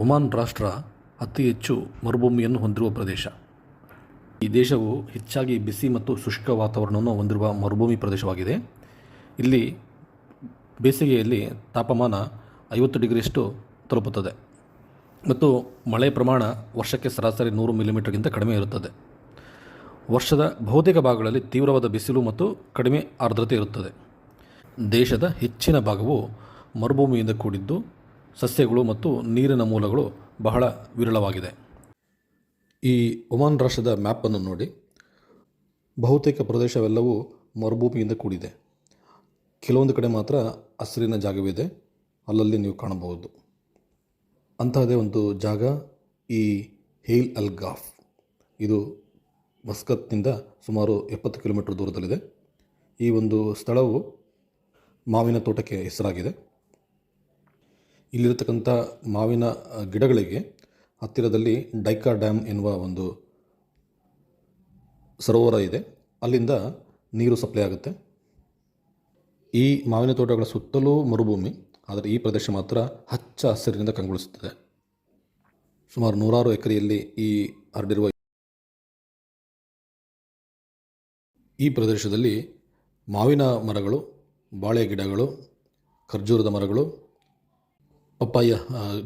Oman ರಾಷ್ಟ್ರ ಅತಿ ಹೆಚ್ಚು ಮರುಭೂಮಿಯನ್ನು ಹೊಂದಿರುವ ಪ್ರದೇಶ. ಈ ದೇಶವು ಹೆಚ್ಚಾಗಿ ಬಿಸಿ ಮತ್ತು ಶುಷ್ಕ ವಾತಾವರಣವನ್ನು ಹೊಂದಿರುವ ಮರುಭೂಮಿ ಪ್ರದೇಶವಾಗಿದೆ. ಇಲ್ಲಿ ಬೇಸಿಗೆಯಲ್ಲಿ ತಾಪಮಾನ 50 ಡಿಗ್ರಿಯಷ್ಟು ತಲುಪುತ್ತದೆ ಮತ್ತು ಮಳೆ ಪ್ರಮಾಣ ವರ್ಷಕ್ಕೆ ಸರಾಸರಿ 100 ಮಿಲಿಮೀಟರ್ಗಿಂತ ಕಡಿಮೆ ಇರುತ್ತದೆ. ವರ್ಷದ ಬಹುತೇಕ ಭಾಗಗಳಲ್ಲಿ ತೀವ್ರವಾದ ಬಿಸಿಲು ಮತ್ತು ಕಡಿಮೆ ಆರ್ದ್ರತೆ ಇರುತ್ತದೆ. ದೇಶದ ಹೆಚ್ಚಿನ ಭಾಗವು ಮರುಭೂಮಿಯಿಂದ ಕೂಡಿದ್ದು ಸಸ್ಯಗಳು ಮತ್ತು ನೀರಿನ ಮೂಲಗಳು ಬಹಳ ವಿರಳವಾಗಿದೆ. ಈ ಒಮಾನ್ ರಾಷ್ಟ್ರದ ಮ್ಯಾಪನ್ನು ನೋಡಿ. ಬಹುತೇಕ ಪ್ರದೇಶವೆಲ್ಲವೂ ಮರುಭೂಮಿಯಿಂದ ಕೂಡಿದೆ. ಕೆಲವೊಂದು ಕಡೆ ಮಾತ್ರ ಹಸಿರಿನ ಜಾಗವಿದೆ, ಅಲ್ಲಲ್ಲಿ ನೀವು ಕಾಣಬಹುದು. ಅಂತಹದೇ ಒಂದು ಜಾಗ ಈ ಹೇಲ್ ಅಲ್ ಗಾಫ್. ಇದು ಮಸ್ಕತ್ನಿಂದ ಸುಮಾರು 70 ಕಿಲೋಮೀಟರ್ ದೂರದಲ್ಲಿದೆ. ಈ ಒಂದು ಸ್ಥಳವು ಮಾವಿನ ತೋಟಕ್ಕೆ ಹೆಸರಾಗಿದೆ. ಇಲ್ಲಿರತಕ್ಕಂಥ ಮಾವಿನ ಗಿಡಗಳಿಗೆ ಹತ್ತಿರದಲ್ಲಿ ಡೈಕಾ ಡ್ಯಾಮ್ ಎನ್ನುವ ಒಂದು ಸರೋವರ ಇದೆ. ಅಲ್ಲಿಂದ ನೀರು ಸಪ್ಲೈ ಆಗುತ್ತೆ. ಈ ಮಾವಿನ ತೋಟಗಳ ಸುತ್ತಲೂ ಮರುಭೂಮಿ, ಆದರೆ ಈ ಪ್ರದೇಶ ಮಾತ್ರ ಹಚ್ಚ ಹಸಿರಿನಿಂದ ಕಂಗೊಳಿಸುತ್ತದೆ. ಸುಮಾರು 100 ಎಕರೆಯಲ್ಲಿ ಹರಡಿರುವ ಈ ಪ್ರದೇಶದಲ್ಲಿ ಮಾವಿನ ಮರಗಳು, ಬಾಳೆ ಗಿಡಗಳು, ಖರ್ಜೂರದ ಮರಗಳು, ಪಪ್ಪಾಯ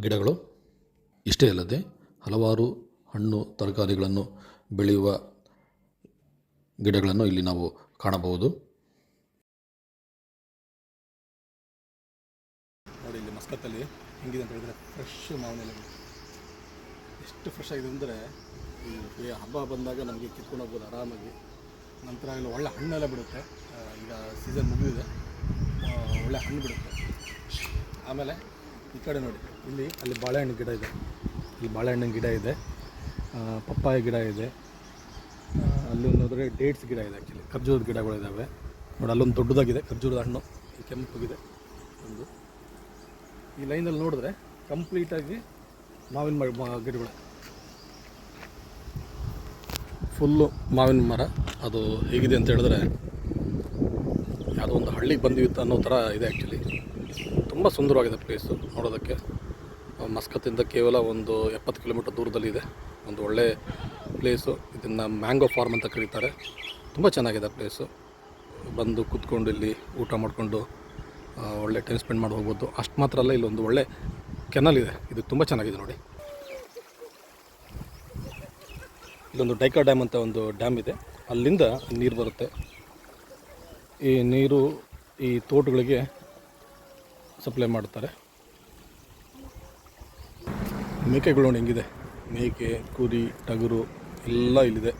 ಗಿಡಗಳು ಇಷ್ಟೇ ಅಲ್ಲದೆ ಹಲವಾರು ಹಣ್ಣು ತರಕಾರಿಗಳನ್ನು ಬೆಳೆಯುವ ಗಿಡಗಳನ್ನು ಇಲ್ಲಿ ನಾವು ಕಾಣಬಹುದು. ನೋಡಿ, ಇಲ್ಲಿ ಮಸ್ಕತ್ತಲ್ಲಿ ಹೆಂಗಿದೆ ಅಂತ ಹೇಳಿದರೆ ಫ್ರೆಶ್ ಮಾವಿನ ಎಲೆ. ಎಷ್ಟು ಫ್ರೆಶ್ ಆಗಿದೆ ಅಂದರೆ ಈ ಹಬ್ಬ ಬಂದಾಗ ನಮಗೆ ಕಿತ್ಕೊಂಡು ಹೋಗ್ಬೋದು ಆರಾಮಾಗಿ. ನಂತರ ಇಲ್ಲಿ ಒಳ್ಳೆ ಹಣ್ಣೆಲ್ಲ ಬಿಡುತ್ತೆ. ಈಗ ಸೀಸನ್ ಮುಗಿದಿದೆ, ಒಳ್ಳೆ ಹಣ್ಣು ಬಿಡುತ್ತೆ. ಆಮೇಲೆ ಈ ಕಡೆ ನೋಡಿ, ಅಲ್ಲಿ ಬಾಳೆಹಣ್ಣು ಗಿಡ ಇದೆ. ಇಲ್ಲಿ ಬಾಳೆಹಣ್ಣಿನ ಗಿಡ ಇದೆ, ಪಪ್ಪಾಯ ಗಿಡ ಇದೆ. ಅಲ್ಲಿ ನೋಡಿದ್ರೆ ಡೇಟ್ಸ್ ಗಿಡ ಇದೆ. ಆ್ಯಕ್ಚುಲಿ ಖರ್ಜೂರದ ಗಿಡಗಳಿದ್ದಾವೆ ನೋಡಿ. ಅಲ್ಲೊಂದು ದೊಡ್ಡದಾಗಿದೆ ಖರ್ಜೂರದ ಹಣ್ಣು, ಈ ಕೆಂಪಗಿದೆ ಒಂದು. ಈ ಲೈನಲ್ಲಿ ನೋಡಿದ್ರೆ ಕಂಪ್ಲೀಟಾಗಿ ಮಾವಿನ ಗಿಡಗಳು, ಫುಲ್ಲು ಮಾವಿನ ಮರ. ಅದು ಹೇಗಿದೆ ಅಂತ ಹೇಳಿದ್ರೆ ಯಾವುದೋ ಒಂದು ಹಳ್ಳಿಗೆ ಬಂದಿತ್ತು ಅನ್ನೋ ಥರ ಇದೆ. ಆ್ಯಕ್ಚುಲಿ ತುಂಬ ಸುಂದರವಾಗಿದೆ ಪ್ಲೇಸು ನೋಡೋದಕ್ಕೆ. ಮಸ್ಕತ್ತಿಂದ ಕೇವಲ ಒಂದು 70 ಕಿಲೋಮೀಟರ್ ದೂರದಲ್ಲಿದೆ. ಒಂದು ಒಳ್ಳೆ ಪ್ಲೇಸು. ಇದನ್ನು ಮ್ಯಾಂಗೋ ಫಾರ್ಮ್ ಅಂತ ಕರೀತಾರೆ. ತುಂಬ ಚೆನ್ನಾಗಿದೆ ಪ್ಲೇಸು. ಬಂದು ಕೂತ್ಕೊಂಡು ಇಲ್ಲಿ ಊಟ ಮಾಡಿಕೊಂಡು ಒಳ್ಳೆ ಟೈಮ್ ಸ್ಪೆಂಡ್ ಮಾಡಿ ಹೋಗ್ಬೋದು. ಅಷ್ಟು ಮಾತ್ರ ಅಲ್ಲ, ಇಲ್ಲೊಂದು ಒಳ್ಳೆ ಕೆನಲ್ ಇದೆ. ಇದು ತುಂಬ ಚೆನ್ನಾಗಿದೆ ನೋಡಿ. ಇಲ್ಲೊಂದು ಡೈಕಾ ಡ್ಯಾಮ್ ಅಂತ ಒಂದು ಡ್ಯಾಮ್ ಇದೆ. ಅಲ್ಲಿಂದ ನೀರು ಬರುತ್ತೆ. ಈ ನೀರು ಈ ತೋಟಗಳಿಗೆ ಸಪ್ಲೈ ಮಾಡ್ತಾರೆ. ಮೇಕೆಗಳು ನೋಡಿ ಹೆಂಗಿದೆ. ಮೇಕೆ, ಕುರಿ, ಟಗರು ಎಲ್ಲ ಇಲ್ಲಿದೆ.